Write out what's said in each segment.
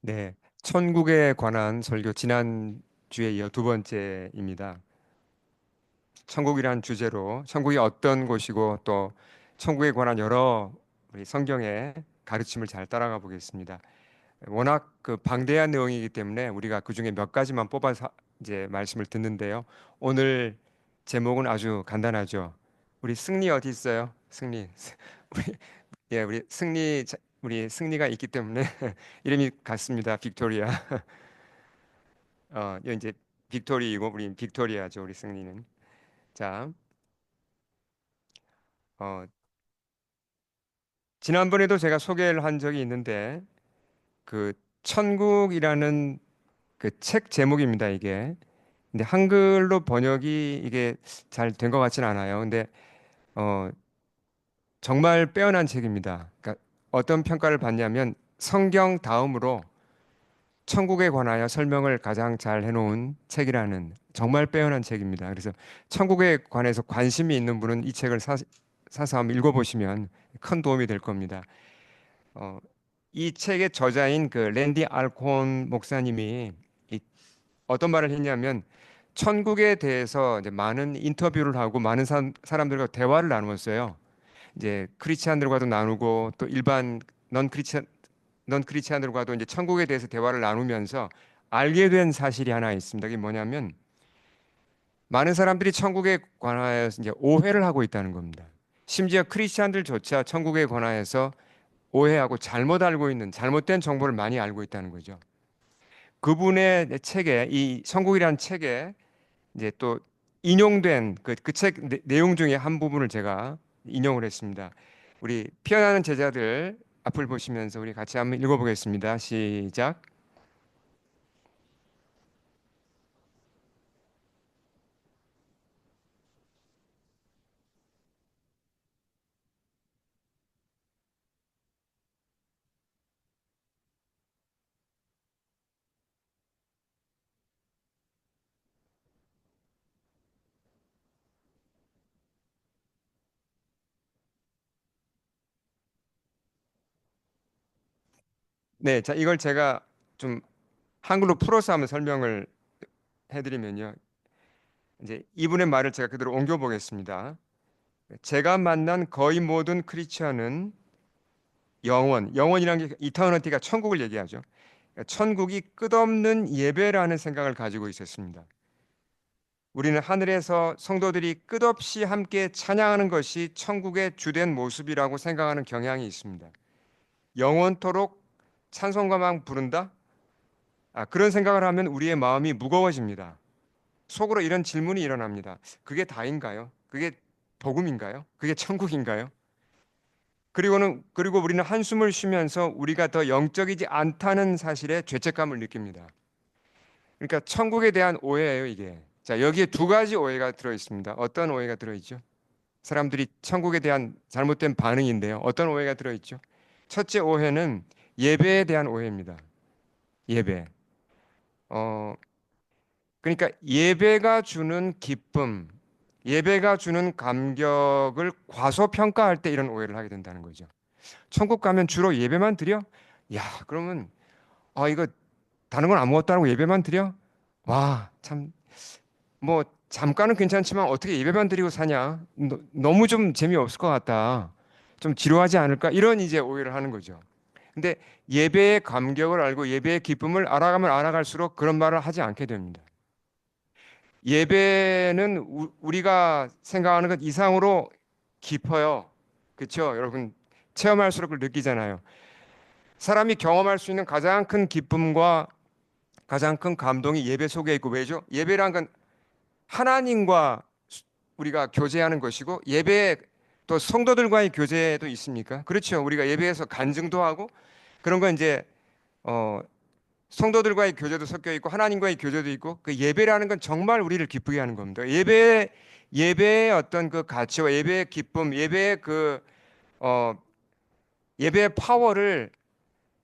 네, 천국에 관한 설교 지난 주에 이어 두 번째입니다. 천국이란 주제로 천국이 어떤 곳이고 또 천국에 관한 여러 우리 성경의 가르침을 잘 따라가 보겠습니다. 워낙 그 방대한 내용이기 때문에 우리가 그 중에 몇 가지만 뽑아서 이제 말씀을 듣는데요. 오늘 제목은 아주 간단하죠. 우리 승리 어디 있어요? 승리. 우리 우리 우리 승리가 있기 때문에 이름이 같습니다. 빅토리아. 이거 이제 빅토리이고 우린 빅토리아죠. 우리 승리는. 자, 어, 지난번에도 제가 소개를 한 적이 있는데 그 천국이라는 그 책 제목입니다. 이게. 근데 한글로 번역이 이게 잘 된 것 같지는 않아요. 근데 어, 정말 빼어난 책입니다. 그러니까 어떤 평가를 받냐면 성경 다음으로 천국에 관하여 설명을 가장 잘 해놓은 책이라는 정말 빼어난 책입니다. 그래서 천국에 관해서 관심이 있는 분은 이 책을 사서 한번 읽어보시면 큰 도움이 될 겁니다. 어, 이 책의 저자인 그 랜디 알콘 목사님이 이 어떤 말을 했냐면 천국에 대해서 이제 많은 인터뷰를 하고 많은 사람들과 대화를 나누었어요. 이제 크리스찬들과도 나누고 또 일반 넌 크리스찬 넌 크리스찬들과도 이제 천국에 대해서 대화를 나누면서 알게 된 사실이 하나 있습니다. 그게 뭐냐면 많은 사람들이 천국에 관하여서 이제 오해를 하고 있다는 겁니다. 심지어 크리스찬들조차 천국에 관하여서 오해하고 잘못 알고 있는 잘못된 정보를 많이 알고 있다는 거죠. 그분의 책에 이 천국이라는 책에 이제 또 인용된 그 책 내용 중에 한 부분을 제가 인용을 했습니다. 우리 피어나는 제자들 앞을 보시면서 우리 같이 한번 읽어보겠습니다. 시작. 네, 자 이걸 제가 좀 한글로 풀어서 한번 설명을 해드리면요. 이제 이분의 말을 제가 그대로 옮겨 보겠습니다. 제가 만난 거의 모든 크리스천은 영원이라는 게 이터너티가 천국을 얘기하죠. 그러니까 천국이 끝없는 예배라는 생각을 가지고 있었습니다. 우리는 하늘에서 성도들이 끝없이 함께 찬양하는 것이 천국의 주된 모습이라고 생각하는 경향이 있습니다. 영원토록 찬송가만 부른다? 그런 생각을 하면 우리의 마음이 무거워집니다. 속으로 이런 질문이 일어납니다. 그게 다인가요? 그게 복음인가요? 그게 천국인가요? 그리고 우리는 한숨을 쉬면서 우리가 더 영적이지 않다는 사실에 죄책감을 느낍니다. 그러니까 천국에 대한 오해예요, 이게. 자, 여기에 두 가지 오해가 들어 있습니다. 어떤 오해가 들어 있죠? 사람들이 천국에 대한 잘못된 반응인데요. 어떤 오해가 들어 있죠? 첫째 오해는 예배에 대한 오해입니다. 예배. 어, 그러니까 예배가 주는 기쁨, 예배가 주는 감격을 과소평가할 때 이런 오해를 하게 된다는 거죠. 천국 가면 주로 예배만 드려? 야, 그러면 이거 다른 건 아무것도 안 하고 예배만 드려? 와, 참 뭐 잠깐은 괜찮지만 어떻게 예배만 드리고 사냐? 너무 좀 재미없을 것 같다. 좀 지루하지 않을까? 이런 이제 오해를 하는 거죠. 근데 예배의 감격을 알고 예배의 기쁨을 알아가면 알아갈수록 그런 말을 하지 않게 됩니다. 예배는 우리가 생각하는 것 이상으로 깊어요. 그렇죠? 여러분 체험할수록 그걸 느끼잖아요. 사람이 경험할 수 있는 가장 큰 기쁨과 가장 큰 감동이 예배 속에 있고 왜죠? 예배란 건 하나님과 우리가 교제하는 것이고 예배에 또 성도들과의 교제도 있습니까? 그렇죠. 우리가 예배에서 간증도 하고 그런 건 이제 어, 성도들과의 교제도 섞여 있고 하나님과의 교제도 있고 그 예배라는 건 정말 우리를 기쁘게 하는 겁니다. 예배의 어떤 그 가치와 예배의 기쁨, 어, 예배의 파워를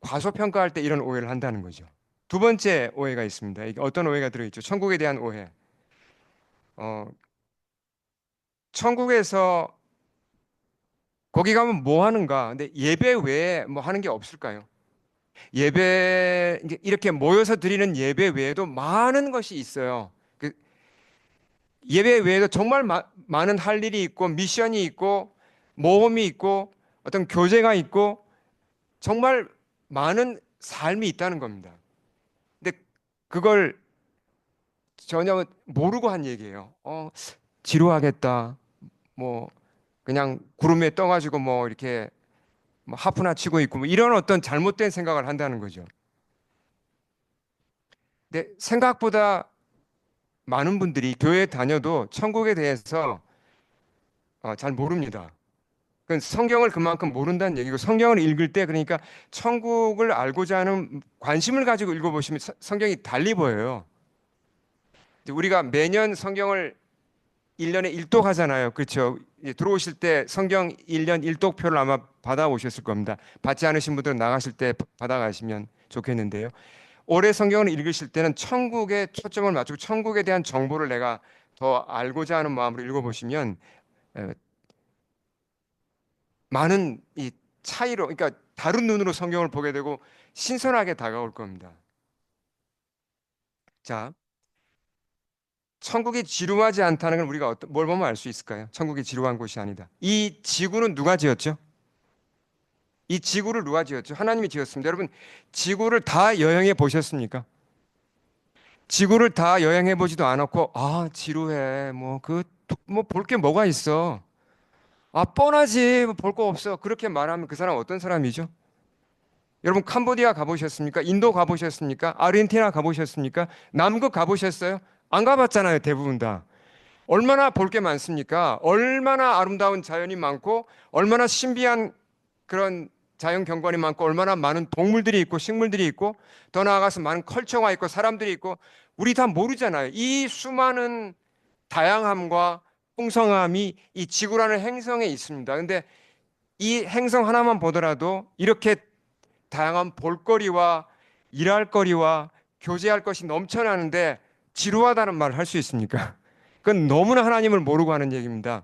과소평가할 때 이런 오해를 한다는 거죠. 두 번째 오해가 있습니다. 이게 어떤 오해가 들어있죠? 천국에 대한 오해. 어, 천국에서 거기 가면 뭐 하는가? 근데 예배 외에 뭐 하는 게 없을까요? 예배 이렇게 모여서 드리는 예배 외에도 많은 것이 있어요. 그 예배 외에도 정말 많은 할 일이 있고 미션이 있고 모험이 있고 어떤 교제가 있고 정말 많은 삶이 있다는 겁니다. 근데 그걸 전혀 모르고 한 얘기예요. 지루하겠다. 뭐 그냥 구름에 떠가지고 뭐 이렇게 뭐 하프나 치고 있고 뭐 이런 어떤 잘못된 생각을 한다는 거죠. 근데 생각보다 많은 분들이 교회 다녀도 천국에 대해서 잘 모릅니다. 그건 성경을 그만큼 모른다는 얘기고 성경을 읽을 때 그러니까 천국을 알고자 하는 관심을 가지고 읽어보시면 성경이 달리 보여요. 이제 우리가 매년 성경을 1년에 일독하잖아요. 그렇죠? 이제 들어오실 때 성경 1년 일독표를 아마 받아오셨을 겁니다. 받지 않으신 분들은 나가실 때 받아가시면 좋겠는데요. 올해 성경을 읽으실 때는 천국에 초점을 맞추고 천국에 대한 정보를 내가 더 알고자 하는 마음으로 읽어보시면 에, 많은 이 차이로 그러니까 다른 눈으로 성경을 보게 되고 신선하게 다가올 겁니다. 자, 천국이 지루하지 않다는 걸 우리가 뭘 보면 알 수 있을까요? 천국이 지루한 곳이 아니다. 이 지구는 누가 지었죠? 이 지구를 누가 지었죠? 하나님이 지었습니다. 여러분, 지구를 다 여행해 보셨습니까? 지구를 다 여행해 보지도 않았고, 지루해. 뭐 볼 게 뭐가 있어? 뻔하지. 뭐 볼 거 없어. 그렇게 말하면 그 사람 어떤 사람이죠? 여러분, 캄보디아 가보셨습니까? 인도 가보셨습니까? 아르헨티나 가보셨습니까? 남극 가보셨어요? 안 가봤잖아요, 대부분 다. 얼마나 볼 게 많습니까? 얼마나 아름다운 자연이 많고, 얼마나 신비한 그런 자연 경관이 많고, 얼마나 많은 동물들이 있고, 식물들이 있고, 더 나아가서 많은 컬처가 있고, 사람들이 있고, 우리 다 모르잖아요. 이 수많은 다양함과 풍성함이 이 지구라는 행성에 있습니다. 근데 이 행성 하나만 보더라도 이렇게 다양한 볼거리와 일할 거리와 교제할 것이 넘쳐나는데 지루하다는 말을 할 수 있습니까? 그건 너무나 하나님을 모르고 하는 얘기입니다.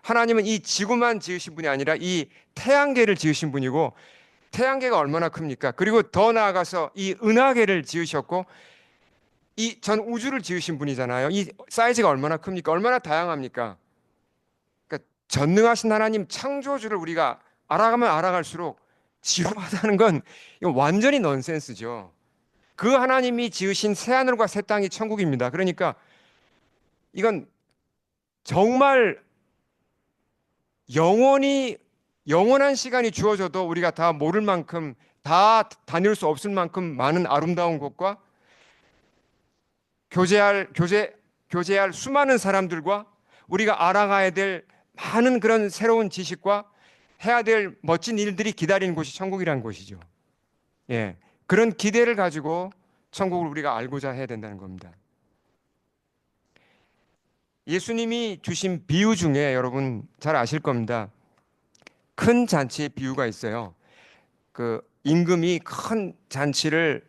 하나님은 이 지구만 지으신 분이 아니라 이 태양계를 지으신 분이고 태양계가 얼마나 큽니까? 그리고 더 나아가서 이 은하계를 지으셨고 이 전 우주를 지으신 분이잖아요. 이 사이즈가 얼마나 큽니까? 얼마나 다양합니까? 그러니까 전능하신 하나님 창조주를 우리가 알아가면 알아갈수록 지루하다는 건 이거 완전히 넌센스죠. 그 하나님이 지으신 새하늘과 새 땅이 천국입니다. 그러니까 이건 정말 영원히 영원한 시간이 주어져도 우리가 다 모를 만큼 다 다닐 수 없을 만큼 많은 아름다운 곳과 교제할 수많은 사람들과 우리가 알아가야 될 많은 그런 새로운 지식과 해야 될 멋진 일들이 기다리는 곳이 천국이라는 곳이죠. 예. 그런 기대를 가지고 천국을 우리가 알고자 해야 된다는 겁니다. 예수님이 주신 비유 중에 여러분 잘 아실 겁니다. 큰 잔치의 비유가 있어요. 그 임금이 큰 잔치를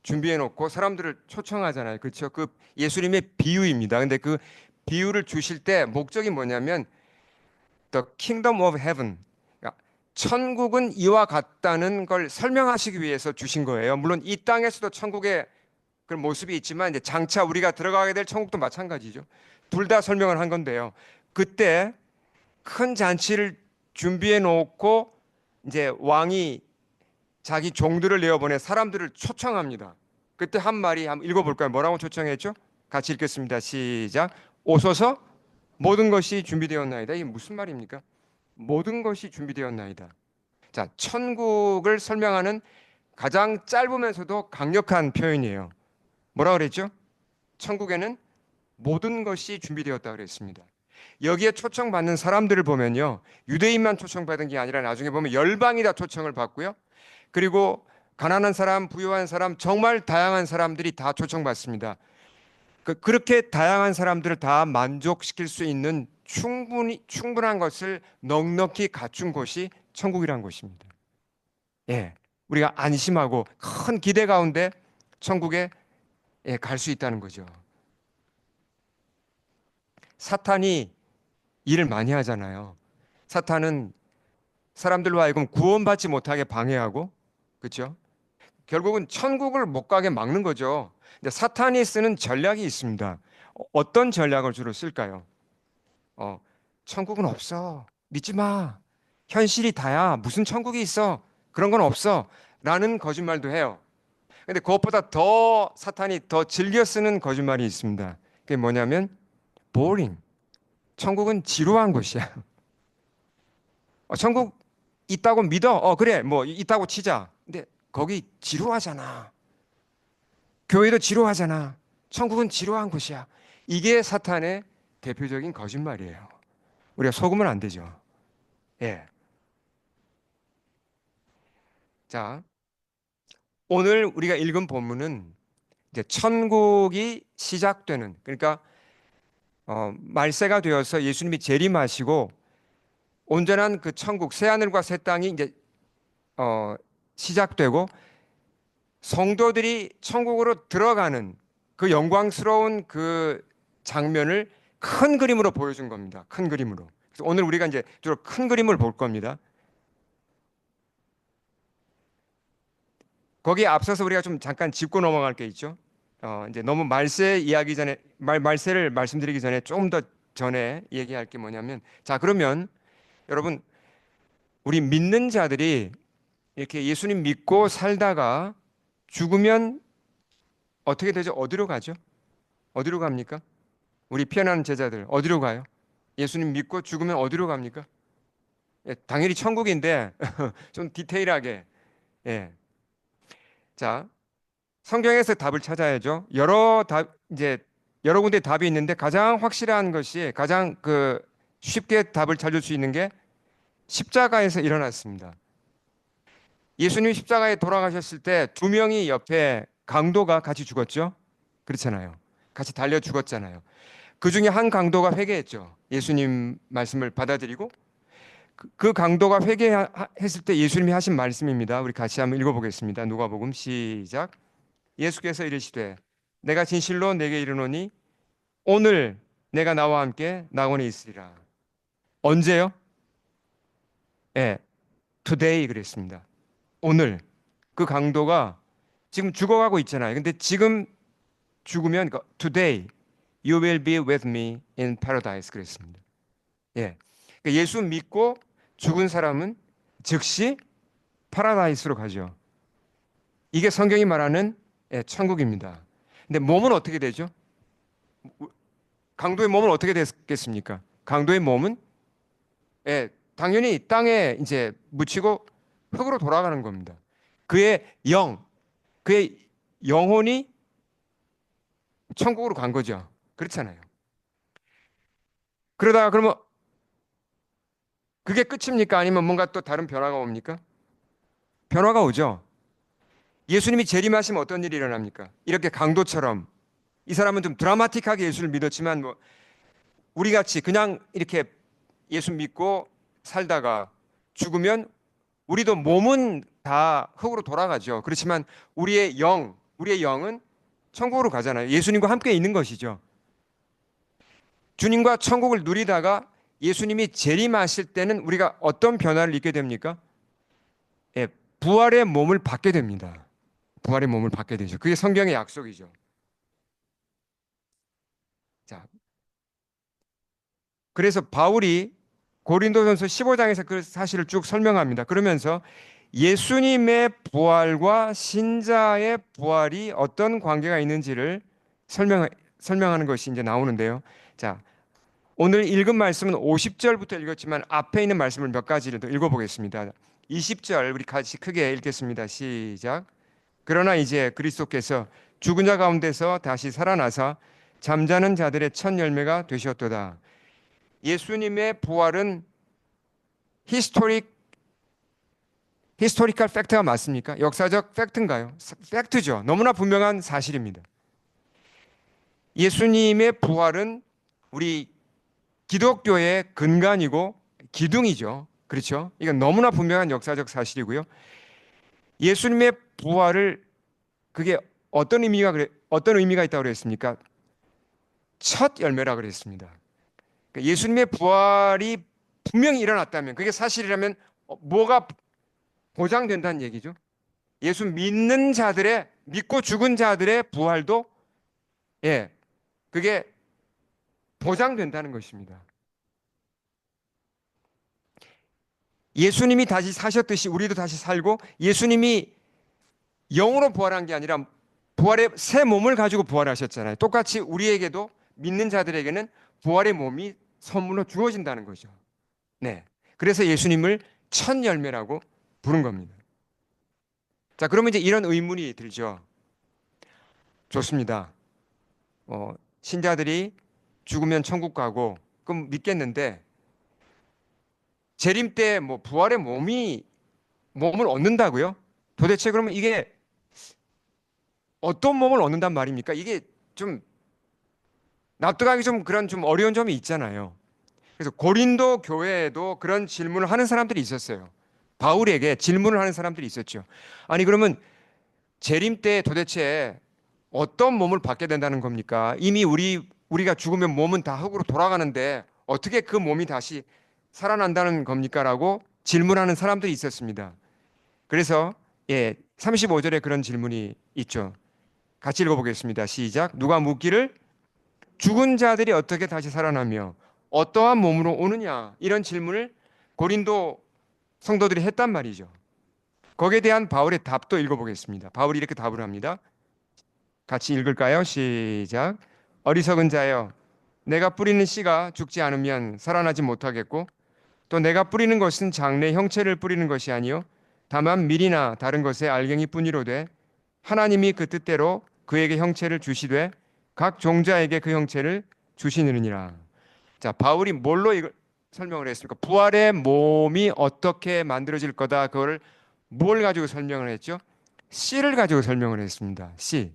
준비해 놓고 사람들을 초청하잖아요. 그렇죠? 그 예수님의 비유입니다. 근데 그 비유를 주실 때 목적이 뭐냐면 The Kingdom of Heaven. 그러니까 천국은 이와 같다는 걸 설명하시기 위해서 주신 거예요. 물론 이 땅에서도 천국의 그런 모습이 있지만 이제 장차 우리가 들어가게 될 천국도 마찬가지죠. 둘 다 설명을 한 건데요. 그때 큰 잔치를 준비해 놓고 이제 왕이 자기 종들을 내어보내 사람들을 초청합니다. 그때 한 말이 한번 읽어볼까요? 뭐라고 초청했죠? 같이 읽겠습니다. 시작. 오소서 모든 것이 준비되었나이다. 이게 무슨 말입니까? 모든 것이 준비되었나이다. 자, 천국을 설명하는 가장 짧으면서도 강력한 표현이에요. 뭐라 그랬죠? 천국에는 모든 것이 준비되었다 그랬습니다. 여기에 초청받는 사람들을 보면요. 유대인만 초청받은 게 아니라 나중에 보면 열방이 다 초청을 받고요. 그리고 가난한 사람, 부유한 사람, 정말 다양한 사람들이 다 초청받습니다. 그렇게 다양한 사람들을 다 만족시킬 수 있는 충분한 것을 넉넉히 갖춘 곳이 천국이란 곳입니다. 예. 우리가 안심하고 큰 기대 가운데 천국에 갈 수 있다는 거죠. 사탄이 일을 많이 하잖아요. 사탄은 사람들로 하여금 구원받지 못하게 방해하고, 그렇죠? 결국은 천국을 못 가게 막는 거죠. 근데 사탄이 쓰는 전략이 있습니다. 어떤 전략을 주로 쓸까요? 어, 천국은 없어. 믿지 마. 현실이 다야. 무슨 천국이 있어? 그런 건 없어. 라는 거짓말도 해요. 근데 그것보다 더 사탄이 더 즐겨 쓰는 거짓말이 있습니다. 그게 뭐냐면 boring. 천국은 지루한 곳이야. 천국 있다고 믿어? 그래. 뭐 있다고 치자. 근데 거기 지루하잖아. 교회도 지루하잖아. 천국은 지루한 곳이야. 이게 사탄의 대표적인 거짓말이에요. 우리가 속으면 안 되죠. 예. 자, 오늘 우리가 읽은 본문은 이제 천국이 시작되는, 그러니까 말세가 되어서 예수님이 재림하시고 온전한 그 천국, 새 하늘과 새 땅이 이제 어, 시작되고 성도들이 천국으로 들어가는 그 영광스러운 그 장면을 큰 그림으로 보여준 겁니다. 큰 그림으로. 그래서 오늘 우리가 이제 주로 큰 그림을 볼 겁니다. 거기에 앞서서 우리가 좀 잠깐 짚고 넘어갈 게 있죠. 이제 너무 말세 이야기 전에 말세를 말씀드리기 전에 조금 더 전에 얘기할 게 뭐냐면, 자, 그러면 여러분, 우리 믿는 자들이 이렇게 예수님 믿고 살다가 죽으면 어떻게 되죠? 어디로 가죠? 어디로 갑니까? 우리 피어나는 제자들 어디로 가요? 예수님 믿고 죽으면 어디로 갑니까? 예, 당연히 천국인데 좀 디테일하게. 예. 자, 성경에서 답을 찾아야죠. 이제 여러 군데 답이 있는데 가장 확실한 것이 가장 그 쉽게 답을 찾을 수 있는 게 십자가에서 일어났습니다. 예수님 십자가에 돌아가셨을 때 두 명이 옆에 강도가 같이 죽었죠. 그렇잖아요. 같이 달려 죽었잖아요. 그 중에 한 강도가 회개했죠. 예수님 말씀을 받아들이고 그 강도가 회개했을 때 예수님이 하신 말씀입니다. 우리 같이 한번 읽어보겠습니다. 누가복음 시작. 예수께서 이르시되 내가 진실로 내게 이르노니 오늘 내가 나와 함께 낙원에 있으리라. 언제요? 예, today 그랬습니다. 오늘 그 강도가 지금 죽어가고 있잖아요. 근데 지금 죽으면 today you will be with me in paradise 그랬습니다. 예, 그러니까 예수 믿고 죽은 사람은 즉시 파라다이스로 가죠. 이게 성경이 말하는 천국입니다. 근데 몸은 어떻게 되죠? 강도의 몸은 어떻게 됐겠습니까? 강도의 몸은 당연히 땅에 이제 묻히고 흙으로 돌아가는 겁니다. 그의 그의 영혼이 천국으로 간 거죠. 그렇잖아요. 그러다가 그러면 그게 끝입니까? 아니면 뭔가 또 다른 변화가 옵니까? 변화가 오죠. 예수님이 재림하시면 어떤 일이 일어납니까? 이렇게 강도처럼 이 사람은 좀 드라마틱하게 예수를 믿었지만 뭐 우리 같이 그냥 이렇게 예수 믿고 살다가 죽으면 우리도 몸은 다 흙으로 돌아가죠. 그렇지만 우리의 영은 천국으로 가잖아요. 예수님과 함께 있는 것이죠. 주님과 천국을 누리다가 예수님이 재림하실 때는 우리가 어떤 변화를 입게 됩니까? 예, 부활의 몸을 받게 됩니다. 부활의 몸을 받게 되죠. 그게 성경의 약속이죠. 자, 그래서 바울이 고린도전서 15장에서 그 사실을 쭉 설명합니다. 그러면서 예수님의 부활과 신자의 부활이 어떤 관계가 있는지를 설명하는 것이 이제 나오는데요. 자, 오늘 읽은 말씀은 50절부터 읽었지만 앞에 있는 말씀을 몇 가지를 더 읽어보겠습니다. 20절 우리 같이 크게 읽겠습니다. 시작. 그러나 이제 그리스도께서 죽은 자 가운데서 다시 살아나사 잠자는 자들의 첫 열매가 되셨도다. 예수님의 부활은 히스토리컬 팩트가 맞습니까? 역사적 팩트인가요? 팩트죠. 너무나 분명한 사실입니다. 예수님의 부활은 우리 기독교의 근간이고 기둥이죠. 그렇죠? 이건 너무나 분명한 역사적 사실이고요. 예수님의 부활을 그게 어떤 의미가 있다고 그랬습니까? 첫 열매라 그랬습니다. 그러니까 예수님의 부활이 분명히 일어났다면 그게 사실이라면 뭐가 보장된다는 얘기죠? 예수 믿는 자들의, 믿고 죽은 자들의 부활도, 예, 그게 보장된다는 것입니다. 예수님이 다시 사셨듯이 우리도 다시 살고, 예수님이 영으로 부활한 게 아니라 부활의 새 몸을 가지고 부활하셨잖아요. 똑같이 우리에게도, 믿는 자들에게는 부활의 몸이 선물로 주어진다는 거죠. 네. 그래서 예수님을 첫 열매라고 부른 겁니다. 자, 그러면 이제 이런 의문이 들죠. 좋습니다. 신자들이 죽으면 천국 가고, 그럼 믿겠는데, 재림 때 뭐 부활의 몸을 얻는다고요? 도대체 그러면 이게 어떤 몸을 얻는단 말입니까? 이게 좀 납득하기 좀 그런 좀 어려운 점이 있잖아요. 그래서 고린도 교회에도 그런 질문을 하는 사람들이 있었어요. 바울에게 질문을 하는 사람들이 있었죠. 아니, 그러면 재림 때 도대체 어떤 몸을 받게 된다는 겁니까? 이미 우리가 죽으면 몸은 다 흙으로 돌아가는데 어떻게 그 몸이 다시 살아난다는 겁니까? 라고 질문하는 사람들이 있었습니다. 그래서 35절에 그런 질문이 있죠. 같이 읽어보겠습니다. 시작. 누가 묻기를 죽은 자들이 어떻게 다시 살아나며 어떠한 몸으로 오느냐, 이런 질문을 고린도 성도들이 했단 말이죠. 거기에 대한 바울의 답도 읽어보겠습니다. 바울이 이렇게 답을 합니다. 같이 읽을까요? 시작. 어리석은 자여, 내가 뿌리는 씨가 죽지 않으면 살아나지 못하겠고, 또 내가 뿌리는 것은 장래 형체를 뿌리는 것이 아니요 다만 밀이나 다른 것의 알갱이 뿐이로되, 하나님이 그 뜻대로 그에게 형체를 주시되 각 종자에게 그 형체를 주시느니라. 자, 바울이 뭘로 이걸 설명을 했습니까? 부활의 몸이 어떻게 만들어질 거다. 그걸 뭘 가지고 설명을 했죠? 씨를 가지고 설명을 했습니다. 씨.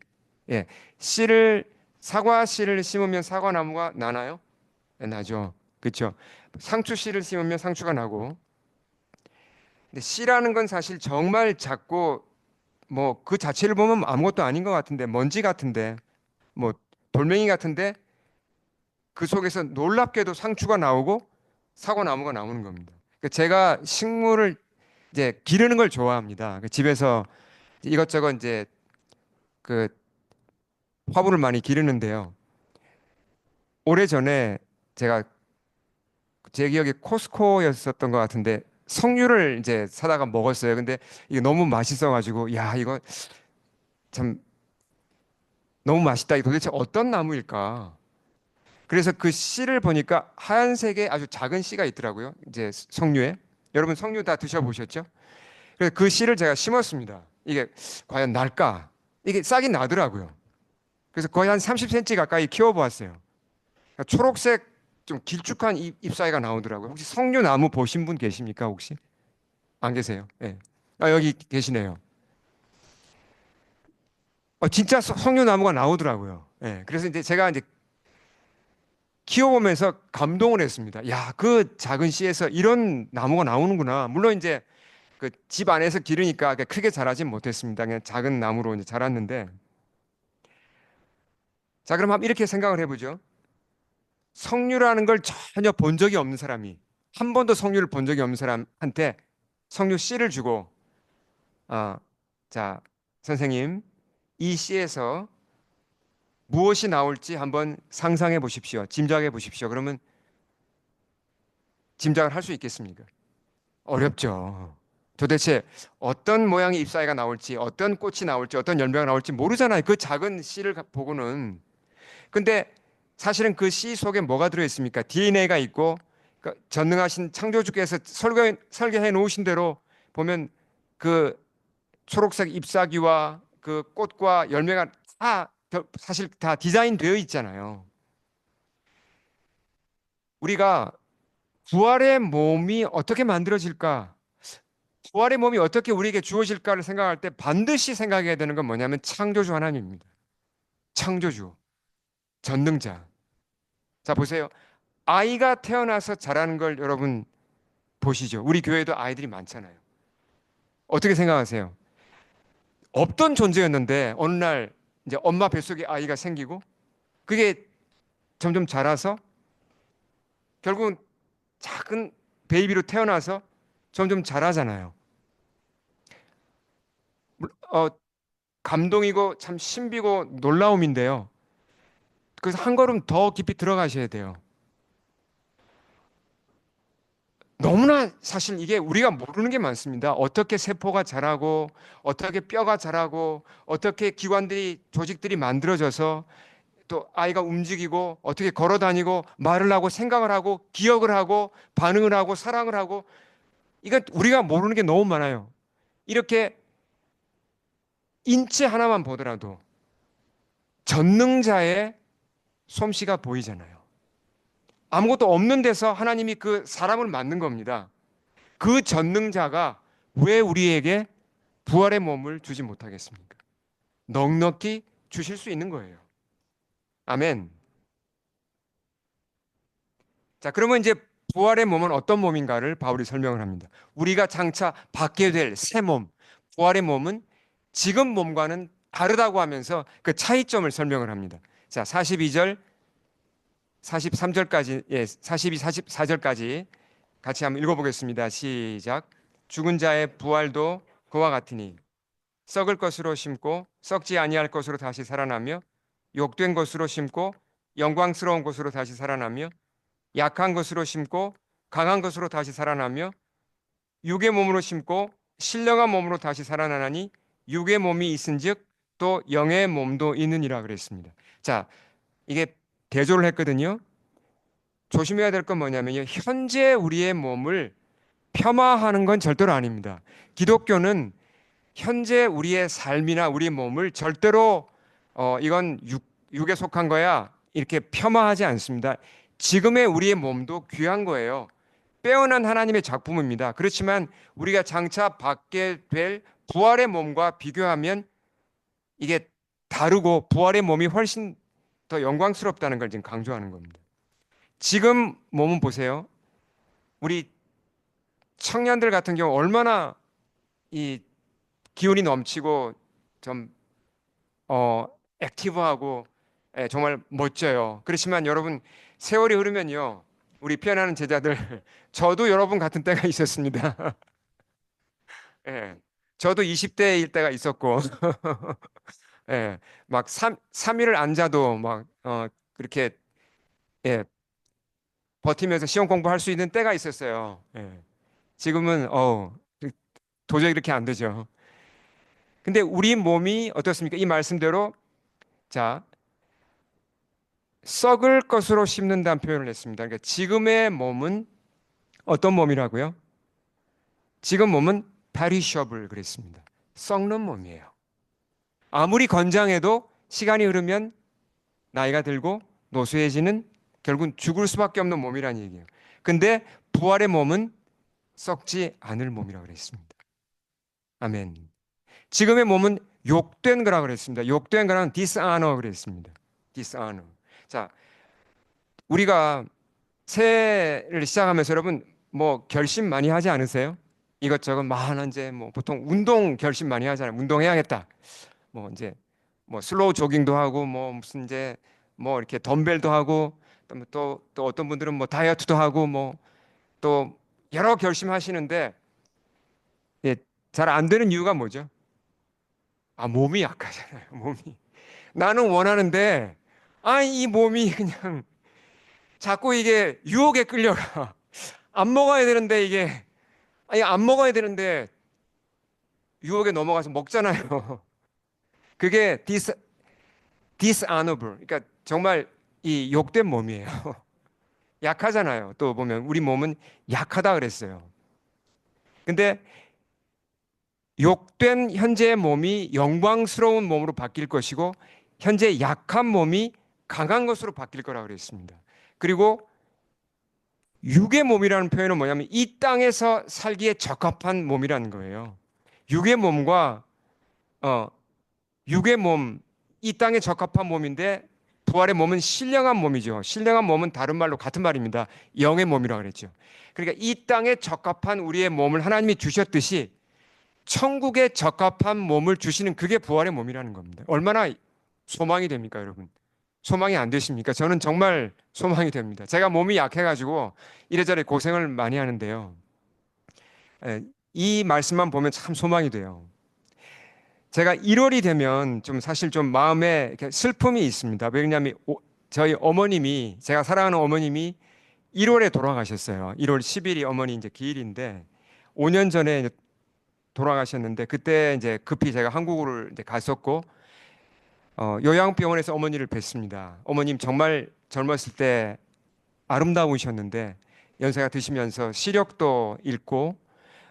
예. 씨를, 사과 씨를 심으면 사과나무가 나나요? 예, 나죠. 그렇죠. 상추 씨를 심으면 상추가 나고. 근데 씨라는 건 사실 정말 작고, 뭐 그 자체를 보면 아무것도 아닌 것 같은데, 먼지 같은데, 뭐 돌멩이 같은데, 그 속에서 놀랍게도 상추가 나오고 사과나무가 나오는 겁니다. 그러니까 제가 식물을 이제 기르는 걸 좋아합니다. 집에서 이것저것 이제 그 화분을 많이 기르는데요. 오래전에 제가, 제 기억에 코스코였었던 것 같은데, 석류를 이제 사다가 먹었어요. 근데 이게 너무 맛있어가지고, 야, 이거 참 너무 맛있다. 이게 도대체 어떤 나무일까? 그래서 그 씨를 보니까 하얀색의 아주 작은 씨가 있더라고요. 이제 석류에. 여러분 석류 다 드셔보셨죠? 그래서 그 씨를 제가 심었습니다. 이게 과연 날까? 이게 싹이 나더라고요. 그래서 거의 한 30cm 가까이 키워보았어요. 그러니까 초록색 좀 길쭉한 잎사귀가 나오더라고요. 혹시 석류나무 보신 분 계십니까? 혹시? 안 계세요? 네. 아, 여기 계시네요. 진짜 석류나무가 나오더라고요. 예. 그래서 이제 제가 이제 키워보면서 감동을 했습니다. 야, 그 작은 씨에서 이런 나무가 나오는구나. 물론 이제 그 집 안에서 기르니까 크게 자라진 못했습니다. 그냥 작은 나무로 이제 자랐는데. 자, 그럼 한번 이렇게 생각을 해보죠. 석류라는 걸 전혀 본 적이 없는 사람이, 한 번도 석류를 본 적이 없는 사람한테 석류 씨를 주고, 아, 자, 선생님, 이 씨에서 무엇이 나올지 한번 상상해 보십시오. 짐작해 보십시오. 그러면 짐작을 할 수 있겠습니까? 어렵죠. 도대체 어떤 모양의 잎사귀가 나올지, 어떤 꽃이 나올지, 어떤 열매가 나올지 모르잖아요. 그 작은 씨를 보고는. 근데 사실은 그 씨 속에 뭐가 들어있습니까? DNA가 있고, 그러니까 전능하신 창조주께서 설계해 놓으신 대로 보면 그 초록색 잎사귀와 그 꽃과 열매가 다 사실 다 디자인 되어 있잖아요. 우리가 부활의 몸이 어떻게 만들어질까? 부활의 몸이 어떻게 우리에게 주어질까를 생각할 때 반드시 생각해야 되는 건 뭐냐면 창조주 하나님입니다. 창조주, 전능자. 자, 보세요. 아이가 태어나서 자라는 걸 여러분 보시죠. 우리 교회도 아이들이 많잖아요. 어떻게 생각하세요? 없던 존재였는데 어느 날 이제 엄마 뱃속에 아이가 생기고 그게 점점 자라서 결국은 작은 베이비로 태어나서 점점 자라잖아요. 어, 감동이고 참 신비고 놀라움인데요. 그래서 한 걸음 더 깊이 들어가셔야 돼요. 너무나 사실 이게 우리가 모르는 게 많습니다. 어떻게 세포가 자라고, 어떻게 뼈가 자라고, 어떻게 기관들이, 조직들이 만들어져서 또 아이가 움직이고, 어떻게 걸어 다니고, 말을 하고, 생각을 하고, 기억을 하고, 반응을 하고, 사랑을 하고, 이건 우리가 모르는 게 너무 많아요. 이렇게 인체 하나만 보더라도 전능자의 솜씨가 보이잖아요. 아무것도 없는 데서 하나님이 그 사람을 만든 겁니다. 그 전능자가 왜 우리에게 부활의 몸을 주지 못하겠습니까? 넉넉히 주실 수 있는 거예요. 아멘. 자, 그러면 이제 부활의 몸은 어떤 몸인가를 바울이 설명을 합니다. 우리가 장차 받게 될 새 몸, 부활의 몸은 지금 몸과는 다르다고 하면서 그 차이점을 설명을 합니다. 자, 42절, 43절까지, 예, 42, 44절까지 같이 한번 읽어보겠습니다. 시작. 죽은 자의 부활도 그와 같으니 썩을 것으로 심고 썩지 아니할 것으로 다시 살아나며 욕된 것으로 심고 영광스러운 것으로 다시 살아나며 약한 것으로 심고 강한 것으로 다시 살아나며 육의 몸으로 심고 신령한 몸으로 다시 살아나나니 육의 몸이 있은즉 또 영의 몸도 있느니라 그랬습니다. 자, 이게 대조를 했거든요. 조심해야 될 건 뭐냐면요. 현재 우리의 몸을 폄하하는 건 절대로 아닙니다. 기독교는 현재 우리의 삶이나 우리의 몸을 절대로 이건 육에 속한 거야 이렇게 폄하하지 않습니다. 지금의 우리의 몸도 귀한 거예요. 빼어난 하나님의 작품입니다. 그렇지만 우리가 장차 받게 될 부활의 몸과 비교하면 이게 다르고 부활의 몸이 훨씬 더 영광스럽다는 걸 지금 강조하는 겁니다. 지금 몸은 보세요. 우리 청년들 같은 경우 얼마나 이 기운이 넘치고 좀 액티브하고 정말 멋져요. 그렇지만 여러분 세월이 흐르면요. 우리 피어나는 제자들 저도 여러분 같은 때가 있었습니다. 예. 저도 20대일 때가 있었고 예. 막 3일을 앉아도 막 그렇게 예, 버티면서 시험 공부할 수 있는 때가 있었어요. 예. 지금은 도저히 그렇게 안 되죠. 근데 우리 몸이 어떻습니까? 이 말씀대로 자, 썩을 것으로 심는다는 표현을 했습니다. 그러니까 지금의 몸은 어떤 몸이라고요? 지금 몸은 perishable 그랬습니다. 썩는 몸이에요. 아무리 건장해도 시간이 흐르면 나이가 들고 노쇠해지는 결국은 죽을 수밖에 없는 몸이라는 얘기예요. 근데 부활의 몸은 썩지 않을 몸이라고 그랬습니다. 아멘. 지금의 몸은 욕된 거라고 그랬습니다. 욕된 거는 dishonor 그랬습니다. dishonor. 자, 우리가 새해를 시작하면서 여러분 뭐 결심 많이 하지 않으세요? 이것저것 많은 이제 뭐 보통 운동 결심 많이 하잖아요. 운동해야겠다. 뭐 이제 뭐 슬로우 조깅도 하고 뭐 무슨 이제 뭐 이렇게 덤벨도 하고 또 어떤 분들은 뭐 다이어트도 하고 뭐 또 여러 결심하시는데 예, 잘 안 되는 이유가 뭐죠? 아, 몸이 약하잖아요. 몸이. 나는 원하는데 이 몸이 그냥 자꾸 이게 유혹에 끌려가. 안 먹어야 되는데 이게 안 먹어야 되는데 유혹에 넘어가서 먹잖아요. 그게 dishonorable. 그러니까 정말 이 욕된 몸이에요. 약하잖아요. 또 보면 우리 몸은 약하다 그랬어요. 근데 욕된 현재의 몸이 영광스러운 몸으로 바뀔 것이고 현재 약한 몸이 강한 것으로 바뀔 거라고 그랬습니다. 그리고 육의 몸이라는 표현은 뭐냐면 이 땅에서 살기에 적합한 몸이라는 거예요. 육의 몸과 어, 육의 몸, 이 땅에 적합한 몸인데 부활의 몸은 신령한 몸이죠. 신령한 몸은 다른 말로 같은 말입니다. 영의 몸이라고 그랬죠. 그러니까 이 땅에 적합한 우리의 몸을 하나님이 주셨듯이 천국에 적합한 몸을 주시는 그게 부활의 몸이라는 겁니다. 얼마나 소망이 됩니까, 여러분? 소망이 안 되십니까? 저는 정말 소망이 됩니다. 제가 몸이 약해가지고 이래저래 고생을 많이 하는데요. 이 말씀만 보면 참 소망이 돼요. 제가 1월이 되면 좀 사실 좀 마음에 이렇게 슬픔이 있습니다. 왜냐하면 저희 어머님이, 제가 사랑하는 어머님이 1월에 돌아가셨어요. 1월 10일이 어머니 이제 기일인데 5년 전에 이제 돌아가셨는데, 그때 이제 급히 제가 한국을 이제 갔었고 요양병원에서 어머니를 뵀습니다. 어머님 정말 젊었을 때 아름다우셨는데 연세가 드시면서 시력도 잃고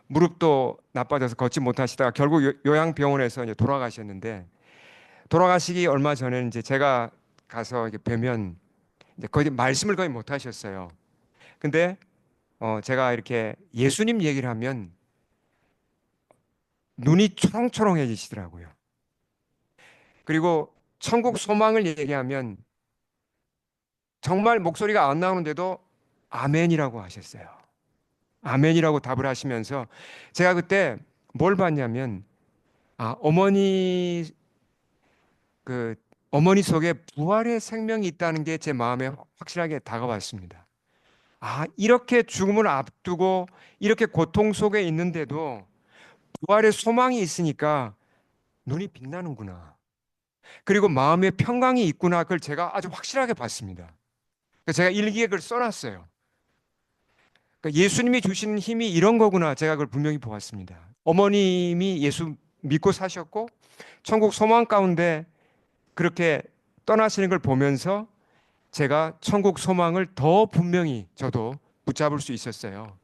무릎도 나빠져서 걷지 못하시다가 결국 요양병원에서 이제 돌아가셨는데, 돌아가시기 얼마 전에 이제 제가 가서 이렇게 뵈면 이제 거의 말씀을 거의 못 하셨어요. 근데 제가 이렇게 예수님 얘기를 하면 눈이 초롱초롱해지시더라고요. 그리고 천국 소망을 얘기하면 정말 목소리가 안 나오는데도 아멘이라고 하셨어요. 아멘이라고 답을 하시면서 제가 그때 뭘 봤냐면, 어머니 그 어머니 속에 부활의 생명이 있다는 게 제 마음에 확실하게 다가왔습니다. 이렇게 죽음을 앞두고 이렇게 고통 속에 있는데도 부활의 소망이 있으니까 눈이 빛나는구나. 그리고 마음의 평강이 있구나. 그걸 제가 아주 확실하게 봤습니다. 그래서 제가 일기에 그걸 써놨어요. 그러니까 예수님이 주시는 힘이 이런 거구나. 제가 그걸 분명히 보았습니다. 어머님이 예수 믿고 사셨고 천국 소망 가운데 그렇게 떠나시는 걸 보면서 제가 천국 소망을 더 분명히 저도 붙잡을 수 있었어요.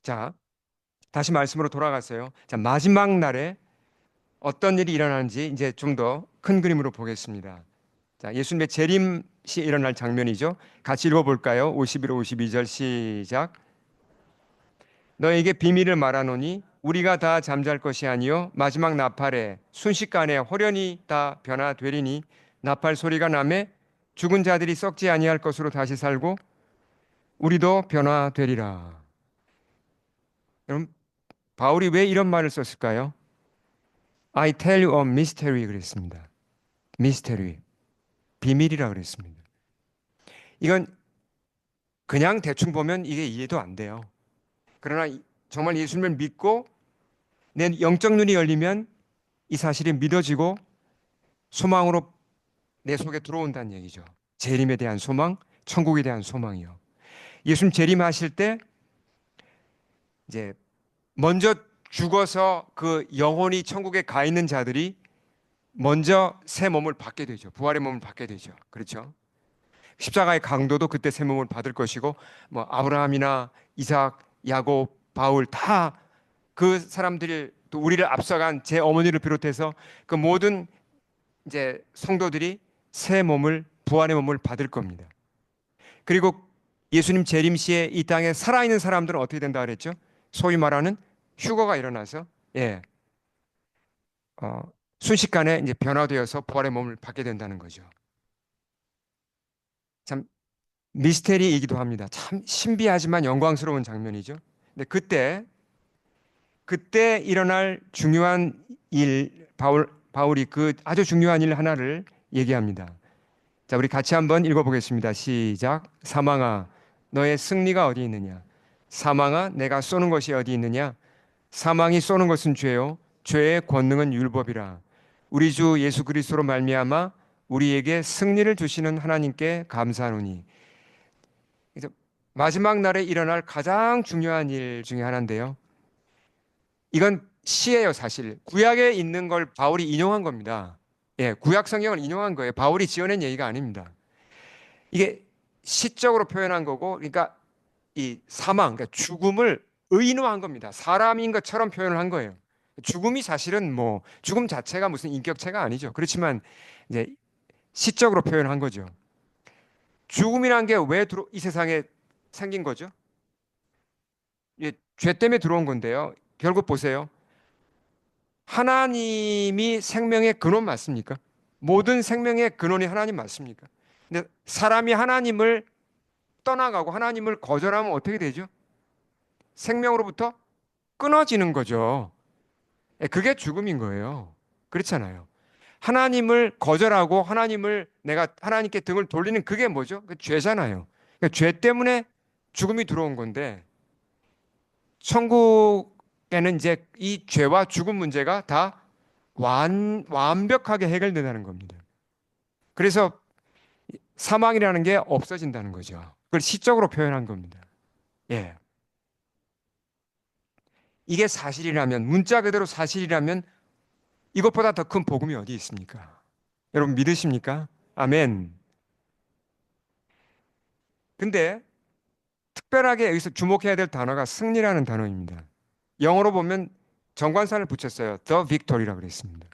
자, 다시 말씀으로 돌아갔어요. 자, 마지막 날에 어떤 일이 일어나는지 이제 좀 더 큰 그림으로 보겠습니다. 자, 예수님의 재림이 일어날 장면이죠. 같이 읽어볼까요? 51, 52절 시작. 너에게 비밀을 말하노니 우리가 다 잠잘 것이 아니요 마지막 나팔에 순식간에 호련히 다 변화되리니 나팔 소리가 나매 죽은 자들이 썩지 아니할 것으로 다시 살고 우리도 변화되리라. 여러분, 바울이 왜 이런 말을 썼을까요? I tell you a mystery 그랬습니다. mystery, 비밀이라 그랬습니다. 이건 그냥 대충 보면 이게 이해도 안 돼요. 그러나 정말 예수님을 믿고 내 영적 눈이 열리면 이 사실이 믿어지고 소망으로 내 속에 들어온다는 얘기죠. 재림에 대한 소망, 천국에 대한 소망이요. 예수님 재림하실 때 이제 먼저 죽어서 그 영혼이 천국에 가 있는 자들이 먼저 새 몸을 받게 되죠. 부활의 몸을 받게 되죠. 그렇죠? 십자가의 강도도 그때 새 몸을 받을 것이고, 뭐 아브라함이나 이삭, 야곱, 바울 다 그 사람들이 또 우리를 앞서간 제 어머니를 비롯해서 그 모든 이제 성도들이 새 몸을, 부활의 몸을 받을 겁니다. 그리고 예수님 재림 시에 이 땅에 살아있는 사람들은 어떻게 된다 그랬죠? 소위 말하는 휴거가 일어나서, 예, 어, 순식간에 이제 변화되어서 부활의 몸을 받게 된다는 거죠. 참 미스테리이기도 합니다. 참 신비하지만 영광스러운 장면이죠. 근데 그때 일어날 중요한 일, 바울이 그 아주 중요한 일 하나를 얘기합니다. 자, 우리 같이 한번 읽어보겠습니다. 시작. 사망아, 너의 승리가 어디 있느냐? 사망아, 내가 쏘는 것이 어디 있느냐? 사망이 쏘는 것은 죄요, 죄의 권능은 율법이라. 우리 주 예수 그리스도로 말미암아 우리에게 승리를 주시는 하나님께 감사하노니. 그래서 마지막 날에 일어날 가장 중요한 일 중에 하나인데요. 이건 시예요, 사실. 구약에 있는 걸 바울이 인용한 겁니다. 예, 구약 성경을 인용한 거예요. 바울이 지어낸 얘기가 아닙니다. 이게 시적으로 표현한 거고, 그러니까 이 사망, 그러니까 죽음을 의인화한 겁니다. 사람인 것처럼 표현을 한 거예요. 죽음이 사실은 뭐 죽음 자체가 무슨 인격체가 아니죠. 그렇지만 이제 시적으로 표현한 거죠. 죽음이란 게 왜 이 세상에 생긴 거죠? 죄 때문에 들어온 건데요. 결국 보세요. 하나님이 생명의 근원 맞습니까? 모든 생명의 근원이 하나님 맞습니까? 근데 사람이 하나님을 떠나가고 하나님을 거절하면 어떻게 되죠? 생명으로부터 끊어지는 거죠. 그게 죽음인 거예요. 그렇잖아요. 하나님을 거절하고 내가 하나님께 등을 돌리는 그게 뭐죠? 그 죄잖아요. 그러니까 죄 때문에 죽음이 들어온 건데 천국 이제 이 죄와 죽음 문제가 다 완벽하게 해결된다는 겁니다. 그래서 사망이라는 게 없어진다는 거죠. 그걸 시적으로 표현한 겁니다. 예. 이게 사실이라면, 문자 그대로 사실이라면 이것보다 더 큰 복음이 어디 있습니까? 여러분 믿으십니까? 아멘. 근데 특별하게 여기서 주목해야 될 단어가 승리라는 단어입니다. 영어로 보면 정관사를 붙였어요. The victory라고 그랬습니다.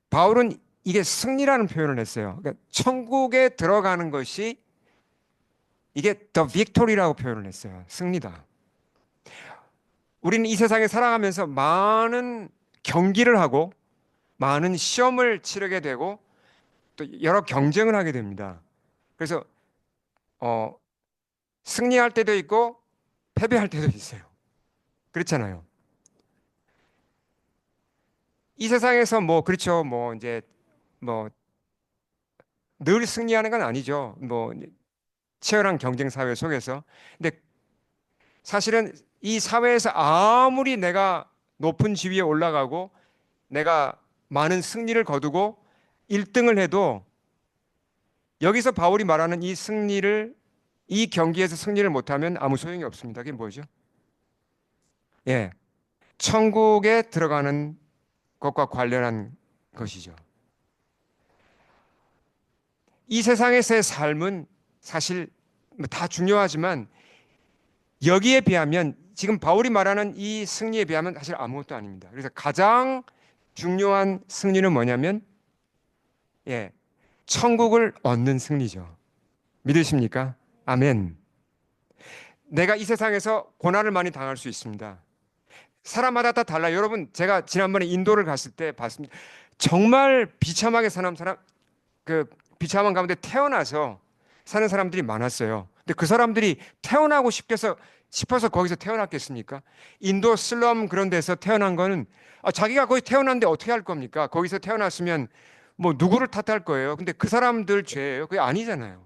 바울은 이게 승리라는 표현을 했어요. 그러니까 천국에 들어가는 것이 이게 the victory라고 표현을 했어요. 승리다. 우리는 이 세상에 살아가면서 많은 경기를 하고 많은 시험을 치르게 되고 또 여러 경쟁을 하게 됩니다. 그래서 어, 승리할 때도 있고 패배할 때도 있어요. 그렇잖아요. 이 세상에서 뭐 그렇죠. 뭐 이제 뭐 늘 승리하는 건 아니죠. 뭐 치열한 경쟁 사회 속에서. 근데 사실은 이 사회에서 아무리 내가 높은 지위에 올라가고 내가 많은 승리를 거두고 1등을 해도 여기서 바울이 말하는 이 승리를 이 경기에서 승리를 못하면 아무 소용이 없습니다. 그게 뭐죠? 예, 천국에 들어가는 것과 관련한 것이죠. 이 세상에서의 삶은 사실 다 중요하지만 여기에 비하면 지금 바울이 말하는 이 승리에 비하면 사실 아무것도 아닙니다. 그래서 가장 중요한 승리는 뭐냐면 예, 천국을 얻는 승리죠. 믿으십니까? 아멘. 내가 이 세상에서 고난을 많이 당할 수 있습니다. 사람마다 다 달라요. 여러분, 제가 지난번에 인도를 갔을 때 봤습니다. 정말 비참하게 사는 사람, 그 비참한 가운데 태어나서 사는 사람들이 많았어요. 근데 그 사람들이 태어나고 싶어서 거기서 태어났겠습니까? 인도 슬럼 그런 데서 태어난 거는 자기가 거기 태어났는데 어떻게 할 겁니까? 거기서 태어났으면 뭐 누구를 탓할 거예요? 근데 그 사람들 죄예요. 그게 아니잖아요.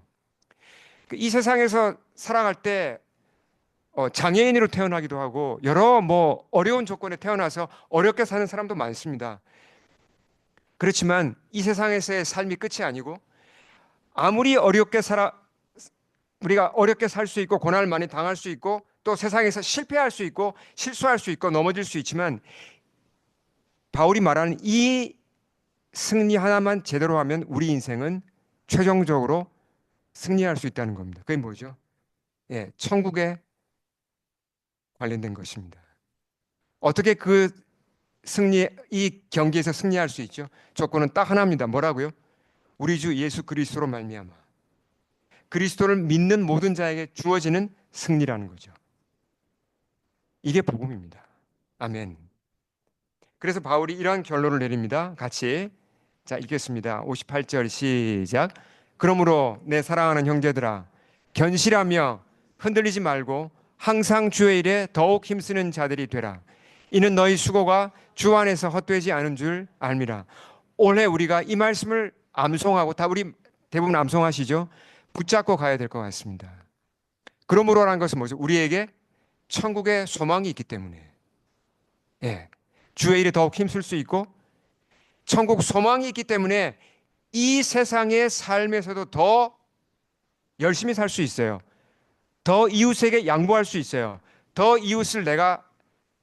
이 세상에서 살아갈 때 장애인으로 태어나기도 하고 여러 뭐 어려운 조건에 태어나서 어렵게 사는 사람도 많습니다. 그렇지만 이 세상에서의 삶이 끝이 아니고 아무리 우리가 어렵게 살 수 있고 고난을 많이 당할 수 있고 또 세상에서 실패할 수 있고 실수할 수 있고 넘어질 수 있지만 바울이 말하는 이 승리 하나만 제대로 하면 우리 인생은 최종적으로 승리할 수 있다는 겁니다. 그게 뭐죠? 예, 천국에 관련된 것입니다. 어떻게 이 경기에서 승리할 수 있죠? 조건은 딱 하나입니다. 뭐라고요? 우리 주 예수 그리스도로 말미암아 그리스도를 믿는 모든 자에게 주어지는 승리라는 거죠. 이게 복음입니다. 아멘. 그래서 바울이 이러한 결론을 내립니다. 같이 자 읽겠습니다. 58절 시작. 그러므로 내 사랑하는 형제들아 견실하며 흔들리지 말고 항상 주의 일에 더욱 힘쓰는 자들이 되라. 이는 너희 수고가 주 안에서 헛되지 않은 줄 알미라. 올해 우리가 이 말씀을 암송하고 다 우리 대부분 암송하시죠? 붙잡고 가야 될 것 같습니다. 그러므로라는 것은 뭐죠? 우리에게 천국의 소망이 있기 때문에 예, 주의 일에 더욱 힘쓸 수 있고 천국 소망이 있기 때문에 이 세상의 삶에서도 더 열심히 살 수 있어요. 더 이웃에게 양보할 수 있어요. 더 이웃을 내가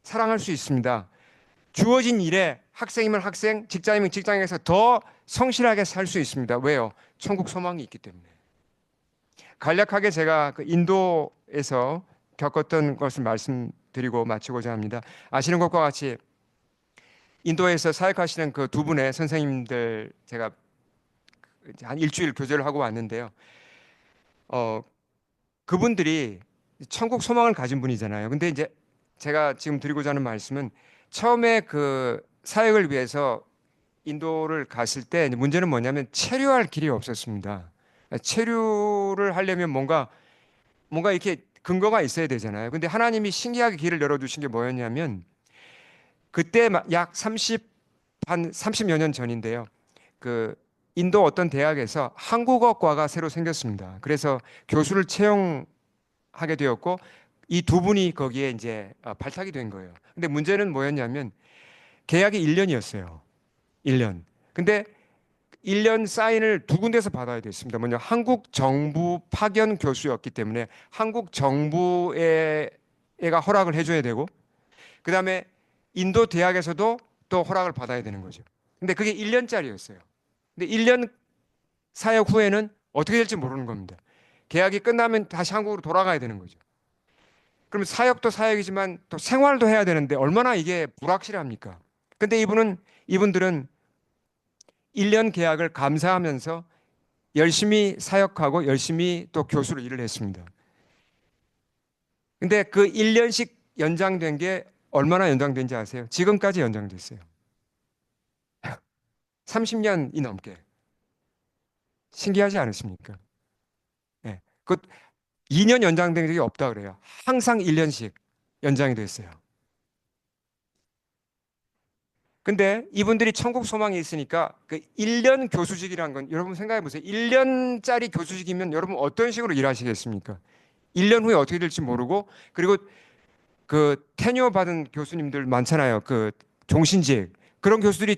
사랑할 수 있습니다. 주어진 일에 학생이면 학생, 직장이면 직장에서 더 성실하게 살 수 있습니다. 왜요? 천국 소망이 있기 때문에. 간략하게 제가 그 인도에서 겪었던 것을 말씀드리고 마치고자 합니다. 아시는 것과 같이 인도에서 사역하시는 그 두 분의 선생님들 제가 한 일주일 교제를 하고 왔는데요. 그분들이 천국 소망을 가진 분이잖아요. 근데 이제 제가 지금 드리고자 하는 말씀은 처음에 그 사역을 위해서 인도를 갔을 때 문제는 뭐냐면 체류할 길이 없었습니다. 체류를 하려면 뭔가 이렇게 근거가 있어야 되잖아요. 근데 하나님이 신기하게 길을 열어주신 게 뭐였냐면 그때 약 30여 년 전인데요. 그 인도 어떤 대학에서 한국어과가 새로 생겼습니다. 그래서 교수를 채용하게 되었고 이 두 분이 거기에 이제 발탁이 된 거예요. 근데 문제는 뭐였냐면 계약이 1년이었어요. 1년. 근데 1년 사인을 두 군데서 받아야 됐습니다. 먼저 한국 정부 파견 교수였기 때문에 한국 정부에가 허락을 해줘야 되고, 그 다음에 인도 대학에서도 또 허락을 받아야 되는 거죠. 근데 그게 1년짜리였어요. 근데 1년 사역 후에는 어떻게 될지 모르는 겁니다. 계약이 끝나면 다시 한국으로 돌아가야 되는 거죠. 그럼 사역도 사역이지만 또 생활도 해야 되는데 얼마나 이게 불확실합니까? 근데 이분들은 1년 계약을 감사하면서 열심히 사역하고 열심히 또 교수로 일을 했습니다. 근데 그 1년씩 연장된 게 얼마나 연장된지 아세요? 지금까지 연장됐어요. 30년이 넘게. 신기하지 않으십니까? 예. 그 2년 연장된 적이 없다 그래요. 항상 1년씩 연장이 됐어요. 근데 이분들이 천국 소망이 있으니까 그 1년 교수직이라는 건 여러분 생각해 보세요. 1년짜리 교수직이면 여러분 어떤 식으로 일하시겠습니까? 1년 후에 어떻게 될지 모르고, 그리고 그 테뉴어 받은 교수님들 많잖아요. 그 종신직. 그런 교수들이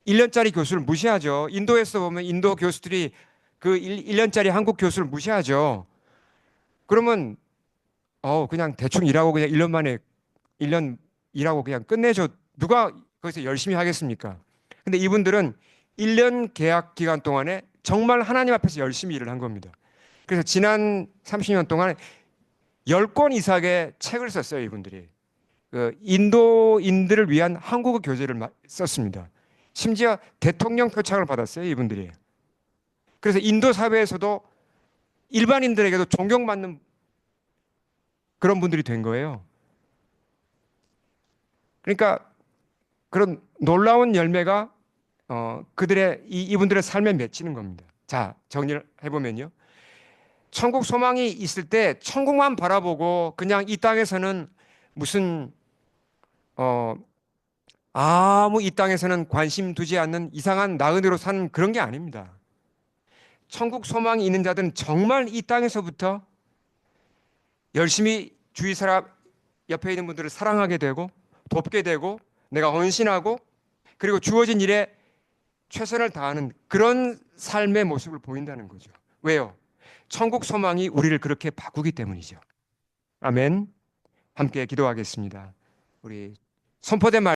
1년짜리 교수를 무시하죠. 인도에서 보면 인도 교수들이 그 1년짜리 한국 교수를 무시하죠. 그러면 그냥 대충 일하고 그냥 1년 만에 1년 일하고 그냥 끝내줘. 누가 거기서 열심히 하겠습니까? 근데 이분들은 1년 계약 기간 동안에 정말 하나님 앞에서 열심히 일을 한 겁니다. 그래서 지난 30년 동안 10권 이상의 책을 썼어요, 이분들이. 그 인도인들을 위한 한국어 교재를 썼습니다. 심지어 대통령 표창을 받았어요, 이분들이. 그래서 인도 사회에서도 일반인들에게도 존경받는 그런 분들이 된 거예요. 그러니까 그런 놀라운 열매가 그들의 이분들의 삶에 맺히는 겁니다. 자, 정리를 해보면요. 천국 소망이 있을 때 천국만 바라보고 그냥 이 땅에서는 무슨 어, 아무 이 땅에서는 관심 두지 않는 이상한 나그네로 사는 그런 게 아닙니다. 천국 소망이 있는 자들은 정말 이 땅에서부터 열심히 주위 사람 옆에 있는 분들을 사랑하게 되고 돕게 되고 내가 헌신하고 그리고 주어진 일에 최선을 다하는 그런 삶의 모습을 보인다는 거죠. 왜요? 천국 소망이 우리를 그렇게 바꾸기 때문이죠. 아멘. 함께 기도하겠습니다. 우리 선포된 말